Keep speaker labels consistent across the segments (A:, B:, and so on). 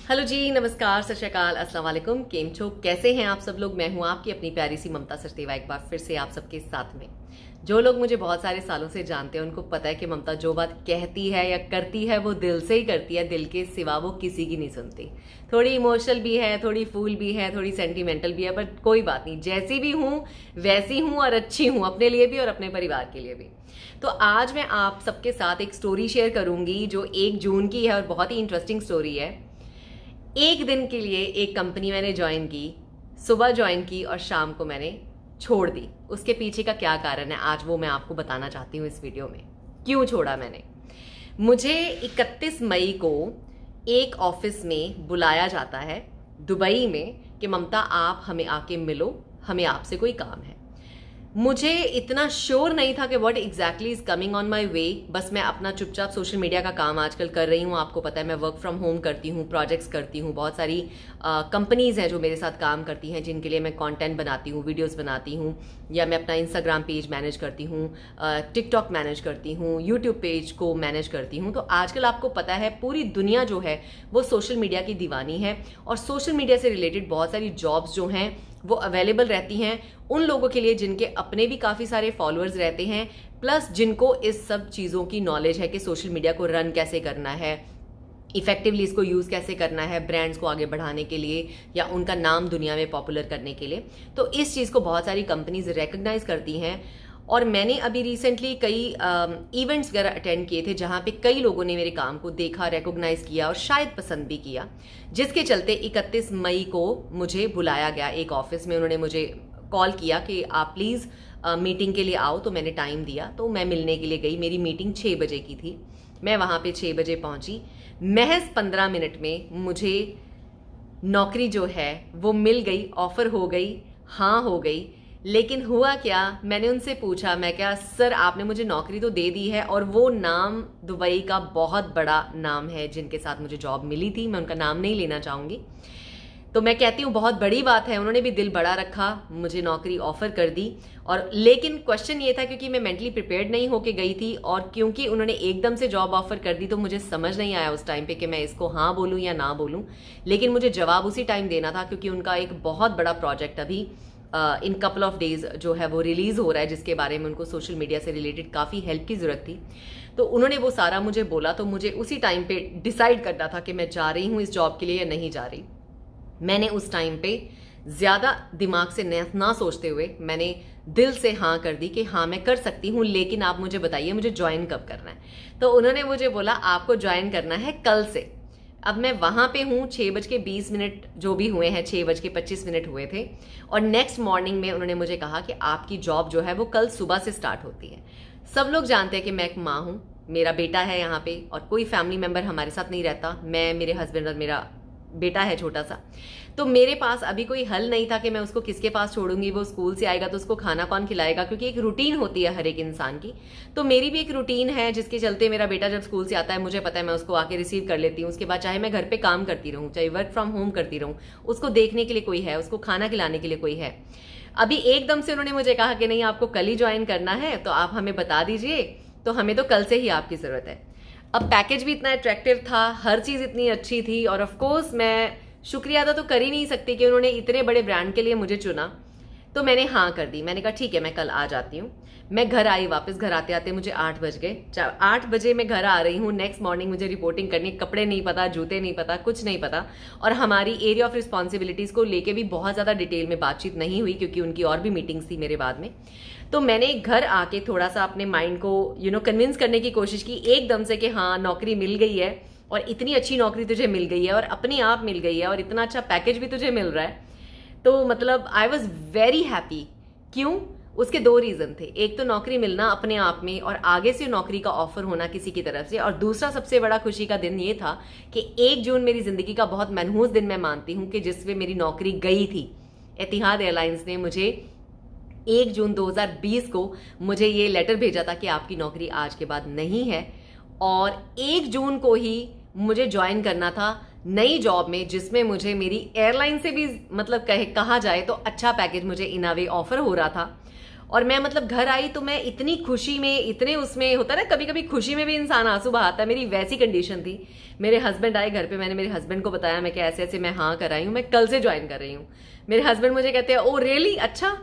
A: Hello जी, नमस्कार, सत श्री अकाल, अस्सलाम वालेकुम। केम छो, कैसे हैं आप सब लोग। मैं हूं आपकी अपनी प्यारी सी ममता सचदेवा, एक बार फिर से आप सबके साथ में। जो लोग मुझे बहुत सारे सालों से जानते हैं उनको पता है कि ममता जो बात कहती है या करती है वो दिल से ही करती है, दिल के सिवा वो किसी की नहीं सुनती। थोड़ी इमोशनल भी है, थोड़ी फूल भी है, थोड़ी सेंटिमेंटल भी है, बट कोई बात नहीं, जैसी भी हूं वैसी हूं और अच्छी हूं, अपने लिए भी और अपने परिवार के लिए भी। तो आज मैं आप सबके साथ एक स्टोरी शेयर करूंगी जो 1 जून की है और बहुत ही इंटरेस्टिंग स्टोरी है। एक दिन के लिए एक कंपनी मैंने ज्वाइन की, सुबह ज्वाइन की और शाम को मैंने छोड़ दी। उसके पीछे का क्या कारण है आज वो मैं आपको बताना चाहती हूँ इस वीडियो में। क्यों छोड़ा मैंने। मुझे 31 मई को एक ऑफिस में बुलाया जाता है दुबई में कि ममता आप हमें आके मिलो, हमें आपसे कोई काम है। मुझे इतना श्योर नहीं था कि what exactly is coming on my way. बस मैं अपना चुपचाप सोशल मीडिया का काम आजकल कर रही हूँ। आपको पता है मैं वर्क फ्रॉम होम करती हूँ, प्रोजेक्ट्स करती हूँ, बहुत सारी कंपनीज हैं जो मेरे साथ काम करती हैं जिनके लिए मैं कंटेंट बनाती हूँ, वीडियोस बनाती हूँ, या मैं अपना इंस्टाग्राम पेज मैनेज करती हूँ, टिकटॉक मैनेज करती हूँ, यूट्यूब पेज को मैनेज करती हूँ। तो आजकल आपको पता है पूरी दुनिया जो है वो सोशल मीडिया की दीवानी है और सोशल मीडिया से रिलेटेड बहुत सारी जॉब्स जो हैं वो अवेलेबल रहती हैं उन लोगों के लिए जिनके अपने भी काफ़ी सारे फॉलोअर्स रहते हैं, प्लस जिनको इस सब चीज़ों की नॉलेज है कि सोशल मीडिया को रन कैसे करना है, इफेक्टिवली इसको यूज़ कैसे करना है ब्रांड्स को आगे बढ़ाने के लिए या उनका नाम दुनिया में पॉपुलर करने के लिए। तो इस चीज़ को बहुत सारी कंपनीज रिकग्नाइज करती हैं और मैंने अभी रिसेंटली कई इवेंट्स वगैरह अटेंड किए थे जहाँ पे कई लोगों ने मेरे काम को देखा, रिकॉग्नाइज किया और शायद पसंद भी किया, जिसके चलते 31 मई को मुझे बुलाया गया एक ऑफिस में। उन्होंने मुझे कॉल किया कि आप प्लीज़ मीटिंग के लिए आओ, तो मैंने टाइम दिया, तो मैं मिलने के लिए गई। मेरी मीटिंग 6 बजे की थी। मैं वहाँ पे 6 बजे पहुँची। महज 15 मिनट में मुझे नौकरी जो है वो मिल गई, ऑफर हो गई, हाँ हो गई। लेकिन हुआ क्या, मैंने उनसे पूछा, मैं क्या सर आपने मुझे नौकरी तो दे दी है और वो नाम दुबई का बहुत बड़ा नाम है जिनके साथ मुझे जॉब मिली थी, मैं उनका नाम नहीं लेना चाहूँगी। तो मैं कहती हूँ बहुत बड़ी बात है, उन्होंने भी दिल बड़ा रखा, मुझे नौकरी ऑफर कर दी। और लेकिन क्वेश्चन ये था क्योंकि मैं मेंटली प्रिपेयर्ड नहीं होके गई थी और क्योंकि उन्होंने एकदम से जॉब ऑफर कर दी तो मुझे समझ नहीं आया उस टाइम पे कि मैं इसको हाँ बोलूँ या ना बोलूँ। लेकिन मुझे जवाब उसी टाइम देना था क्योंकि उनका एक बहुत बड़ा प्रोजेक्ट अभी इन कपल ऑफ डेज जो है वो रिलीज हो रहा है, जिसके बारे में उनको सोशल मीडिया से रिलेटेड काफ़ी हेल्प की ज़रूरत थी। तो उन्होंने वो सारा मुझे बोला, तो मुझे उसी टाइम पे डिसाइड करना था कि मैं जा रही हूँ इस जॉब के लिए या नहीं जा रही। मैंने उस टाइम पे ज़्यादा दिमाग से ना सोचते हुए मैंने दिल से हाँ कर दी कि हाँ मैं कर सकती हूँ, लेकिन आप मुझे बताइए मुझे ज्वाइन कब करना है। तो उन्होंने मुझे बोला आपको ज्वाइन करना है कल से। अब मैं वहां पे हूँ, 6:20 जो भी हुए हैं, 6:25 हुए थे और नेक्स्ट मॉर्निंग में उन्होंने मुझे कहा कि आपकी जॉब जो है वो कल सुबह से स्टार्ट होती है। सब लोग जानते हैं कि मैं एक माँ हूँ, मेरा बेटा है यहाँ पे और कोई फैमिली मेंबर हमारे साथ नहीं रहता, मैं, मेरे हस्बैंड और मेरा बेटा है छोटा सा। तो मेरे पास अभी कोई हल नहीं था कि मैं उसको किसके पास छोड़ूंगी, वो स्कूल से आएगा तो उसको खाना कौन खिलाएगा, क्योंकि एक रूटीन होती है हर एक इंसान की। तो मेरी भी एक रूटीन है जिसके चलते मेरा बेटा जब स्कूल से आता है मुझे पता है मैं उसको आके रिसीव कर लेती हूँ। उसके बाद चाहे मैं घर पे काम करती रहूँ, चाहे वर्क फ्रॉम होम करती रहूँ, उसको देखने के लिए कोई है, उसको खाना खिलाने के लिए कोई है। अभी एकदम से उन्होंने मुझे कहा कि नहीं आपको कल ही ज्वाइन करना है तो आप हमें बता दीजिए, तो हमें तो कल से ही आपकी जरूरत है। अब पैकेज भी इतना अट्रैक्टिव था, हर चीज इतनी अच्छी थी और ऑफकोर्स मैं शुक्रिया अदा तो कर ही नहीं सकती कि उन्होंने इतने बड़े ब्रांड के लिए मुझे चुना। तो मैंने हाँ कर दी। मैंने कहा ठीक है मैं कल आ जाती हूँ। मैं घर आई, वापस घर आते आते मुझे 8 बज गए। 8 बजे मैं घर आ रही हूँ। नेक्स्ट मॉर्निंग मुझे रिपोर्टिंग करनी, कपड़े नहीं पता, जूते नहीं पता, कुछ नहीं पता और हमारी एरिया ऑफ रिस्पॉन्सिबिलिटीज को लेके भी बहुत ज्यादा डिटेल में बातचीत नहीं हुई क्योंकि उनकी और भी मीटिंग्स थी मेरे बाद में। तो मैंने घर आके थोड़ा सा अपने माइंड को कन्विंस करने की कोशिश की एकदम से कि हाँ नौकरी मिल गई है और इतनी अच्छी नौकरी तुझे मिल गई है और अपने आप मिल गई है और इतना अच्छा पैकेज भी तुझे मिल रहा है। तो मतलब आई वॉज वेरी हैप्पी। क्यों? उसके 2 रीजन थे। एक तो नौकरी मिलना अपने आप में और आगे से नौकरी का ऑफर होना किसी की तरफ से, और दूसरा सबसे बड़ा खुशी का दिन ये था कि 1 जून मेरी जिंदगी का बहुत मनहूस दिन मैं मानती हूँ कि जिसमें मेरी नौकरी गई थी। एतिहाद एयरलाइंस ने मुझे 1 जून 2020 को मुझे ये लेटर भेजा था कि आपकी नौकरी आज के बाद नहीं है और 1 जून को ही मुझे ज्वाइन करना था नई जॉब में जिसमें मुझे मेरी एयरलाइन से भी मतलब कहा जाए तो अच्छा पैकेज मुझे इन अ वे ऑफर हो रहा था और मैं मतलब घर आई तो मैं इतनी खुशी में, इतने उसमें होता है ना, कभी कभी खुशी में भी इंसान आंसू बहाता है, मेरी वैसी कंडीशन थी। मेरे हस्बैंड आए घर पे, मैंने मेरे हस्बैंड को बताया मैं कि ऐसे ऐसे मैं हाँ कर आई हूँ, मैं कल से ज्वाइन कर रही हूँ। मेरे हस्बैंड मुझे कहते हैं ओ रियली, अच्छा।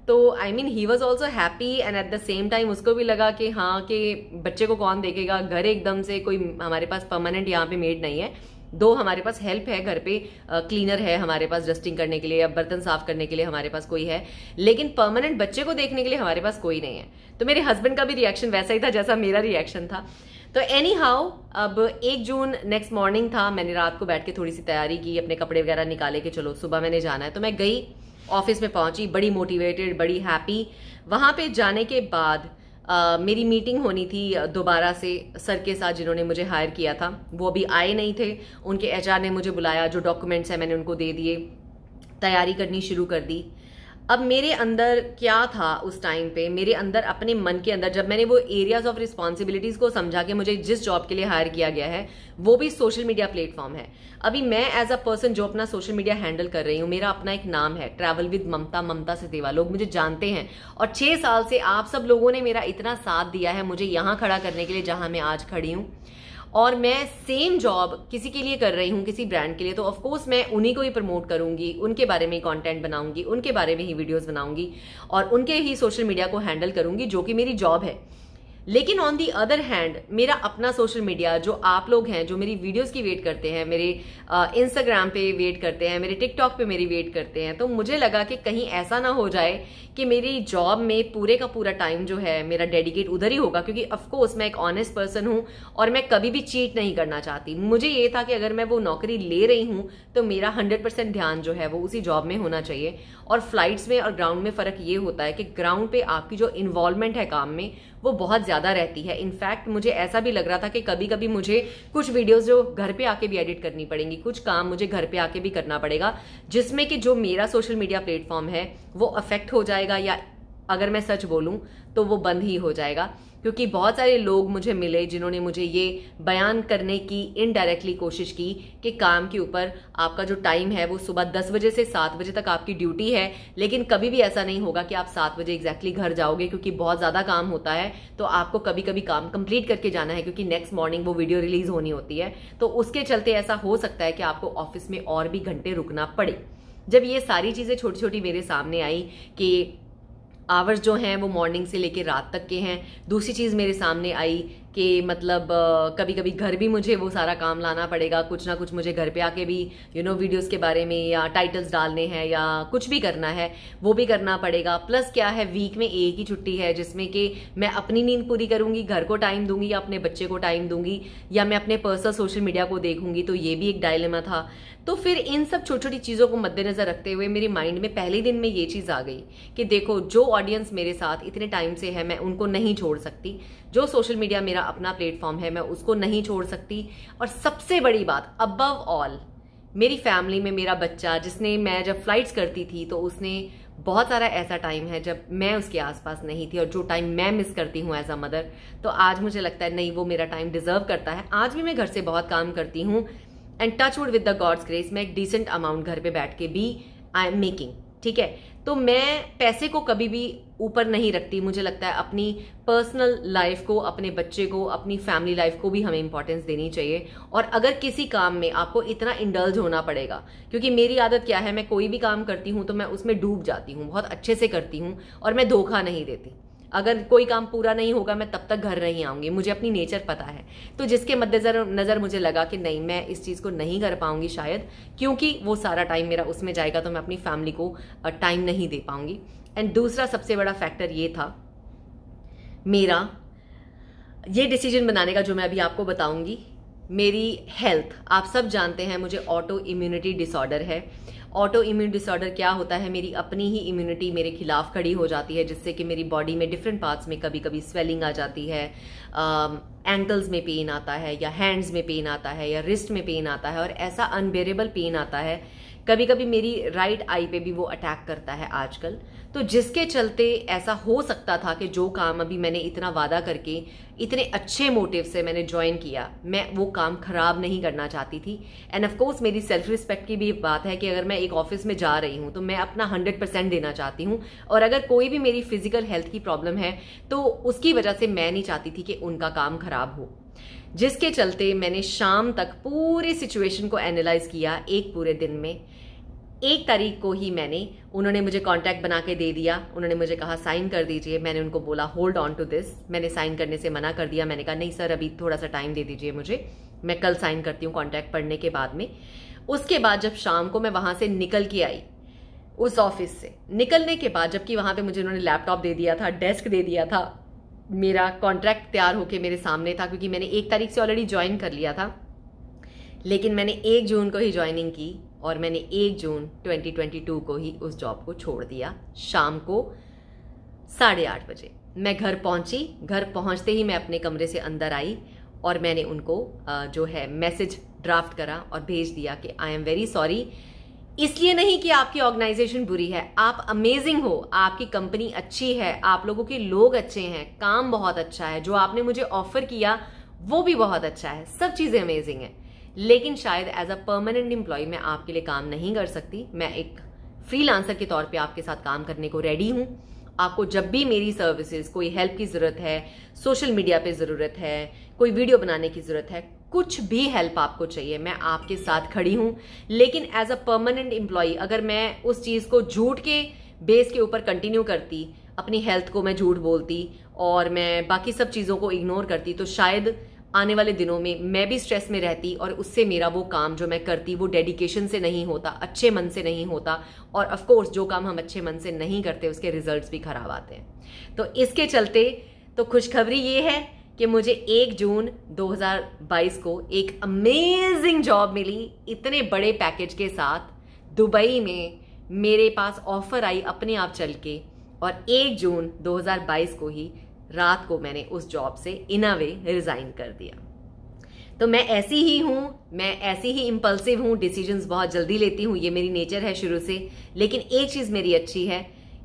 A: तो I mean he was also happy and at the same time उसको भी लगा कि हाँ कि बच्चे को कौन देखेगा, घर एकदम से कोई हमारे पास परमानेंट यहाँ पे मेड नहीं है, दो हमारे पास हेल्प है घर पे, क्लीनर है हमारे पास डस्टिंग करने के लिए या बर्तन साफ करने के लिए हमारे पास कोई है, लेकिन परमानेंट बच्चे को देखने के लिए हमारे पास कोई नहीं है। तो मेरे हस्बैंड का भी रिएक्शन वैसा ही था जैसा मेरा रिएक्शन था। तो एनी हाउ, अब 1 जून नेक्स्ट मॉर्निंग था, मैंने रात को बैठ के थोड़ी सी तैयारी की, अपने कपड़े वगैरह निकाले कि चलो सुबह मैंने जाना है। तो मैं गई, ऑफिस में पहुंची, बड़ी मोटिवेटेड, बड़ी हैप्पी। वहां पे जाने के बाद मेरी मीटिंग होनी थी दोबारा से सर के साथ जिन्होंने मुझे हायर किया था, वो अभी आए नहीं थे। उनके एचआर ने मुझे बुलाया, जो डॉक्यूमेंट्स हैं मैंने उनको दे दिए, तैयारी करनी शुरू कर दी। अब मेरे अंदर क्या था उस टाइम पे, मेरे अंदर अपने मन के अंदर जब मैंने वो एरियाज ऑफ रिस्पॉन्सिबिलिटीज को समझा कि मुझे जिस जॉब के लिए हायर किया गया है वो भी सोशल मीडिया प्लेटफॉर्म है। अभी मैं एज अ पर्सन जो अपना सोशल मीडिया हैंडल कर रही हूँ, मेरा अपना एक नाम है, ट्रैवल विद ममता, ममता सचदेवा, लोग मुझे जानते हैं। और 6 साल से आप सब लोगों ने मेरा इतना साथ दिया है मुझे यहाँ खड़ा करने के लिए जहां मैं आज खड़ी हूँ। और मैं सेम जॉब किसी के लिए कर रही हूँ, किसी ब्रांड के लिए, तो ऑफ कोर्स मैं उन्हीं को ही प्रमोट करूंगी, उनके बारे में ही कंटेंट बनाऊंगी, उनके बारे में ही वीडियोस बनाऊंगी और उनके ही सोशल मीडिया को हैंडल करूंगी, जो कि मेरी जॉब है। लेकिन ऑन दी अदर हैंड मेरा अपना सोशल मीडिया, जो आप लोग हैं जो मेरी वीडियोस की वेट करते हैं, मेरे इंस्टाग्राम पे वेट करते हैं, मेरे टिकटॉक पे मेरी वेट करते हैं, तो मुझे लगा कि कहीं ऐसा ना हो जाए कि मेरी जॉब में पूरे का पूरा टाइम जो है मेरा डेडिकेट उधर ही होगा, क्योंकि ऑफकोर्स मैं एक ऑनेस्ट पर्सन हूं और मैं कभी भी चीट नहीं करना चाहती। मुझे ये था कि अगर मैं वो नौकरी ले रही हूं तो मेरा 100% ध्यान जो है वो उसी जॉब में होना चाहिए। और फ्लाइट्स में और ग्राउंड में फर्क ये होता है कि ग्राउंड पे आपकी जो इन्वॉल्वमेंट है काम में वो बहुत ज्यादा रहती है। इनफैक्ट मुझे ऐसा भी लग रहा था कि कभी कभी मुझे कुछ वीडियोस जो घर पे आके भी एडिट करनी पड़ेंगी, कुछ काम मुझे घर पे आके भी करना पड़ेगा, जिसमें कि जो मेरा सोशल मीडिया प्लेटफॉर्म है वो अफेक्ट हो जाएगा, या अगर मैं सच बोलूं तो वो बंद ही हो जाएगा। क्योंकि बहुत सारे लोग मुझे मिले जिन्होंने मुझे ये बयान करने की इनडायरेक्टली कोशिश की कि काम के ऊपर आपका जो टाइम है वो सुबह 10 बजे से 7 बजे तक आपकी ड्यूटी है, लेकिन कभी भी ऐसा नहीं होगा कि आप 7 बजे एग्जैक्टली घर जाओगे, क्योंकि बहुत ज़्यादा काम होता है। तो आपको कभी कभी काम कंप्लीट करके जाना है, क्योंकि नेक्स्ट मॉर्निंग वो वीडियो रिलीज होनी होती है। तो उसके चलते ऐसा हो सकता है कि आपको ऑफिस में और भी घंटे रुकना पड़े। जब ये सारी चीज़ें छोटी छोटी मेरे सामने आई कि आवर्स जो हैं वो मॉर्निंग से लेके रात तक के हैं, दूसरी चीज़ मेरे सामने आई कि मतलब कभी कभी घर भी मुझे वो सारा काम लाना पड़ेगा, कुछ ना कुछ मुझे घर पे आके भी वीडियोस के बारे में या टाइटल्स डालने हैं या कुछ भी करना है वो भी करना पड़ेगा। प्लस क्या है, वीक में एक ही छुट्टी है जिसमें कि मैं अपनी नींद पूरी करूंगी, घर को टाइम दूंगी या अपने बच्चे को टाइम दूंगी, या मैं अपने पर्सनल सोशल मीडिया को देखूंगी। तो ये भी एक डायलेमा था। तो फिर इन सब छोटी छोटी चीज़ों को मद्देनजर रखते हुए मेरे माइंड में पहले दिन में ये चीज़ आ गई कि देखो, जो ऑडियंस मेरे साथ इतने टाइम से है मैं उनको नहीं छोड़ सकती, जो सोशल मीडिया मेरा अपना प्लेटफॉर्म है मैं उसको नहीं छोड़ सकती, और सबसे बड़ी बात अबव ऑल मेरी फैमिली में मेरा बच्चा, जिसने, मैं जब फ्लाइट्स करती थी तो उसने बहुत सारा ऐसा टाइम है जब मैं उसके आसपास नहीं थी, और जो टाइम मैं मिस करती हूँ एज अ मदर, तो आज मुझे लगता है नहीं, वो मेरा टाइम डिजर्व करता है। आज भी मैं घर से बहुत काम करती हूँ and touchwood with the God's grace मैं एक डिसेंट अमाउंट घर पे बैठ के भी आई एम मेकिंग, ठीक है। तो मैं पैसे को कभी भी ऊपर नहीं रखती। मुझे लगता है अपनी पर्सनल लाइफ को, अपने बच्चे को, अपनी फैमिली लाइफ को भी हमें इंपॉर्टेंस देनी चाहिए। और अगर किसी काम में आपको इतना इंडल्ज होना पड़ेगा, क्योंकि मेरी आदत क्या है, मैं कोई भी काम करती हूँ तो मैं उसमें डूब जाती हूँ, बहुत अच्छे से करती हूँ और मैं धोखा नहीं देती। अगर कोई काम पूरा नहीं होगा मैं तब तक घर नहीं आऊंगी, मुझे अपनी नेचर पता है। तो जिसके मद्देनजर मुझे लगा कि नहीं, मैं इस चीज़ को नहीं कर पाऊंगी शायद, क्योंकि वो सारा टाइम मेरा उसमें जाएगा तो मैं अपनी फैमिली को टाइम नहीं दे पाऊंगी। एंड दूसरा सबसे बड़ा फैक्टर ये था मेरा ये डिसीजन बनाने का, जो मैं अभी आपको बताऊंगी। मेरी हेल्थ, आप सब जानते हैं मुझे ऑटो इम्यूनिटी डिसऑर्डर है। ऑटो इम्यून डिसऑर्डर क्या होता है, मेरी अपनी ही इम्यूनिटी मेरे खिलाफ खड़ी हो जाती है, जिससे कि मेरी बॉडी में डिफरेंट पार्ट्स में कभी कभी स्वेलिंग आ जाती है, एंकल्स में पेन आता है या हैंड्स में पेन आता है या रिस्ट में पेन आता है और ऐसा अनबेरेबल पेन आता है, कभी कभी मेरी राइट आई पे भी वो अटैक करता है आजकल। तो जिसके चलते ऐसा हो सकता था कि जो काम अभी मैंने इतना वादा करके इतने अच्छे मोटिव से मैंने ज्वाइन किया, मैं वो काम खराब नहीं करना चाहती थी। एंड ऑफ कोर्स मेरी सेल्फ रिस्पेक्ट की भी बात है कि अगर मैं एक ऑफिस में जा रही हूँ तो मैं अपना 100% देना चाहती हूँ, और अगर कोई भी मेरी फिजिकल हेल्थ की प्रॉब्लम है तो उसकी वजह से मैं नहीं चाहती थी कि उनका काम खराब हो। जिसके चलते मैंने शाम तक पूरी सिचुएशन को एनालाइज किया एक पूरे दिन में। 1 तारीख को ही उन्होंने मुझे कॉन्ट्रैक्ट बना के दे दिया। उन्होंने मुझे कहा साइन कर दीजिए। मैंने उनको बोला होल्ड ऑन टू दिस। मैंने साइन करने से मना कर दिया। मैंने कहा नहीं सर, अभी थोड़ा सा टाइम दे दीजिए मुझे, मैं कल साइन करती हूँ कॉन्ट्रैक्ट पढ़ने के बाद में। उसके बाद जब शाम को मैं वहां से निकल के आई, उस ऑफिस से निकलने के बाद, जबकि वहां पे मुझे उन्होंने लैपटॉप दे दिया था, डेस्क दे दिया था, मेरा कॉन्ट्रैक्ट तैयार होके मेरे सामने था, क्योंकि मैंने 1 तारीख से ऑलरेडी ज्वाइन कर लिया था, लेकिन मैंने 1 जून को ही ज्वाइनिंग की और मैंने 1 जून 2022 को ही उस जॉब को छोड़ दिया। शाम को 8:30 बजे मैं घर पहुंची। घर पहुंचते ही मैं अपने कमरे से अंदर आई और मैंने उनको जो है मैसेज ड्राफ्ट करा और भेज दिया कि आई एम वेरी सॉरी। इसलिए नहीं कि आपकी ऑर्गेनाइजेशन बुरी है, आप अमेजिंग हो, आपकी कंपनी अच्छी है, आप लोगों के लोग अच्छे हैं, काम बहुत अच्छा है, जो आपने मुझे ऑफर किया वो भी बहुत अच्छा है, सब चीजें अमेजिंग है, लेकिन शायद एज अ परमानेंट एम्प्लॉय मैं आपके लिए काम नहीं कर सकती। मैं एक फ्रीलांसर के तौर पे आपके साथ काम करने को रेडी हूं। आपको जब भी मेरी सर्विसेज, कोई हेल्प की जरूरत है, सोशल मीडिया पे जरूरत है, कोई वीडियो बनाने की जरूरत है, कुछ भी हेल्प आपको चाहिए, मैं आपके साथ खड़ी हूं। लेकिन एज अ परमानेंट एम्प्लॉय अगर मैं उस चीज को झूठ के बेस के ऊपर कंटिन्यू करती, अपनी हेल्थ को मैं झूठ बोलती और मैं बाकी सब चीजों को इग्नोर करती, तो शायद आने वाले दिनों में मैं भी स्ट्रेस में रहती और उससे मेरा वो काम जो मैं करती वो डेडिकेशन से नहीं होता, अच्छे मन से नहीं होता, और ऑफ कोर्स जो काम हम अच्छे मन से नहीं करते उसके रिजल्ट्स भी खराब आते हैं। तो इसके चलते तो खुशखबरी ये है कि मुझे 1 जून 2022 को एक अमेजिंग जॉब मिली, इतने बड़े पैकेज के साथ दुबई में मेरे पास ऑफर आई अपने आप चल के, और 1 जून 2022 को ही रात को मैंने उस जॉब से इन अ वे रिजाइन कर दिया। तो मैं ऐसी ही हूं, मैं ऐसी ही इंपल्सिव हूं, डिसीजंस बहुत जल्दी लेती हूं, ये मेरी नेचर है शुरू से। लेकिन एक चीज मेरी अच्छी है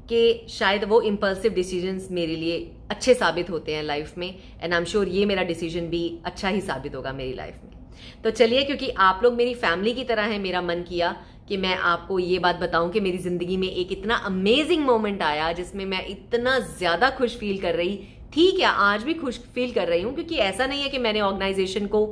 A: कि शायद वो इंपल्सिव डिसीजंस मेरे लिए अच्छे साबित होते हैं लाइफ में, एंड आई एम श्योर ये मेरा डिसीजन भी अच्छा ही साबित होगा मेरी लाइफ में। तो चलिए, क्योंकि आप लोग मेरी फैमिली की तरह हैं, मेरा मन किया कि मैं आपको ये बात बताऊं कि मेरी जिंदगी में एक इतना अमेजिंग मोमेंट आया जिसमें मैं इतना ज्यादा खुश फील कर रही थी। क्या आज भी खुश फील कर रही हूं, क्योंकि ऐसा नहीं है कि मैंने ऑर्गेनाइजेशन को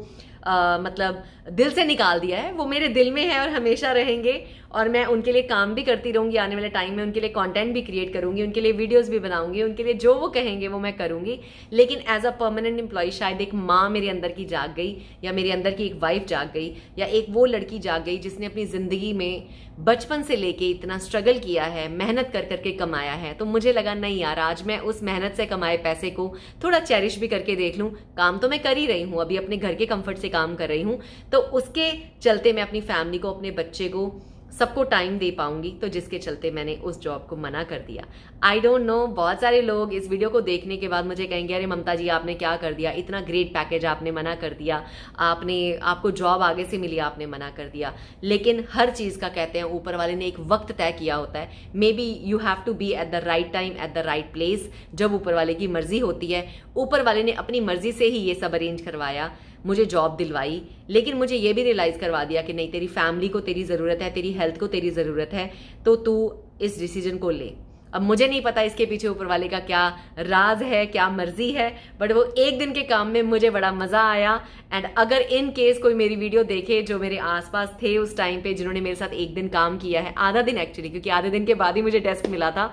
A: मतलब दिल से निकाल दिया है, वो मेरे दिल में है और हमेशा रहेंगे, और मैं उनके लिए काम भी करती रहूंगी। आने वाले टाइम में उनके लिए कंटेंट भी क्रिएट करूंगी, उनके लिए वीडियोस भी बनाऊंगी, उनके लिए जो वो कहेंगे वो मैं करूंगी। लेकिन एज अ परमानेंट एम्प्लॉय शायद एक माँ मेरे अंदर की जाग गई, या मेरे अंदर की एक वाइफ जाग गई, या एक वो लड़की जाग गई जिसने अपनी जिंदगी में बचपन से लेके इतना स्ट्रगल किया है, मेहनत कर करके कमाया है। तो मुझे लगा नहीं यार, आज मैं उस मेहनत से कमाए पैसे को थोड़ा चेरिश भी करके देख लूं। काम तो मैं कर ही रही हूं, अभी अपने घर के कंफर्ट से काम कर रही हूं, तो उसके चलते मैं अपनी फैमिली को, अपने बच्चे को, सबको टाइम दे पाऊंगी। तो जिसके चलते मैंने उस जॉब को मना कर दिया। आई डोंट नो, बहुत सारे लोग इस वीडियो को देखने के बाद मुझे कहेंगे अरे ममता जी आपने क्या कर दिया, इतना ग्रेट पैकेज आपने मना कर दिया, आपको जॉब आगे से मिली आपने मना कर दिया। लेकिन हर चीज का कहते हैं ऊपर वाले ने एक वक्त तय किया होता है। Maybe you have to be at the right time at the right place. जब ऊपर वाले की मर्जी होती है, ऊपर वाले ने अपनी मर्जी से ही ये सब अरेंज करवाया, मुझे जॉब दिलवाई, लेकिन मुझे ये भी रियलाइज करवा दिया कि नहीं, तेरी फैमिली को तेरी जरूरत है, तेरी हेल्थ को तेरी जरूरत है, तो तू इस डिसीजन को ले। अब मुझे नहीं पता इसके पीछे ऊपर वाले का क्या राज है, क्या मर्जी है, बट वो एक दिन के काम में मुझे बड़ा मजा आया। एंड अगर इन केस कोई मेरी वीडियो देखे जो मेरे आसपास थे उस टाइम पे, जिन्होंने मेरे साथ एक दिन काम किया है, आधा दिन एक्चुअली, क्योंकि आधे दिन के बाद ही मुझे डेस्क मिला था,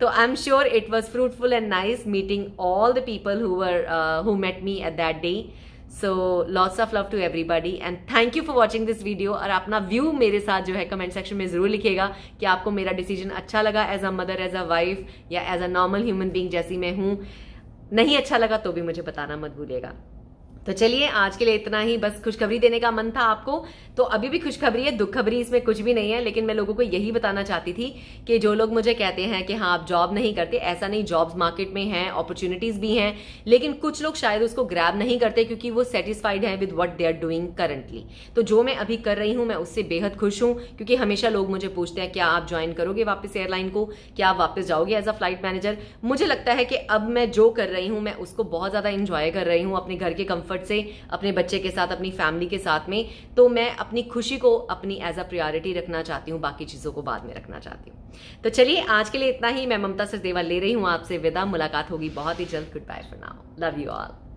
A: तो I am sure it was fruitful and nice meeting all the people who met me at that day. So lots of love to everybody and thank you for watching this video। और अपना view मेरे साथ जो है comment section में जरूर लिखिएगा कि आपको मेरा डिसीजन अच्छा लगा as a mother, as a wife, या as a normal human being जैसी मैं हूं। नहीं अच्छा लगा तो भी मुझे बताना मत भूलिएगा। तो चलिए आज के लिए इतना ही, बस खुशखबरी देने का मन था आपको। तो अभी भी खुशखबरी है, दुख खबरी इसमें कुछ भी नहीं है, लेकिन मैं लोगों को यही बताना चाहती थी कि जो लोग मुझे कहते हैं कि हाँ आप जॉब नहीं करते, ऐसा नहीं, जॉब्स मार्केट में हैं, अपॉर्चुनिटीज भी हैं, लेकिन कुछ लोग शायद उसको ग्रैब नहीं करते क्योंकि वो सेटिस्फाइड है with what they are doing currently. तो जो मैं अभी कर रही हूं मैं उससे बेहद खुश हूं, क्योंकि हमेशा लोग मुझे पूछते हैं क्या आप ज्वाइन करोगे वापस एयरलाइन को, क्या आप वापस जाओगे एज अ फ्लाइट मैनेजर। मुझे लगता है कि अब मैं जो कर रही हूं मैं उसको बहुत ज्यादा इंजॉय कर रही हूं, अपने घर के कंफर्ट से, अपने बच्चे के साथ, अपनी फैमिली के साथ में। तो मैं अपनी खुशी को अपनी एज अ प्रायोरिटी रखना चाहती हूँ, बाकी चीजों को बाद में रखना चाहती हूँ। तो चलिए आज के लिए इतना ही, मैं ममता सचदेवा ले रही हूँ आपसे विदा। मुलाकात होगी बहुत ही जल्द। Goodbye for now, love you all.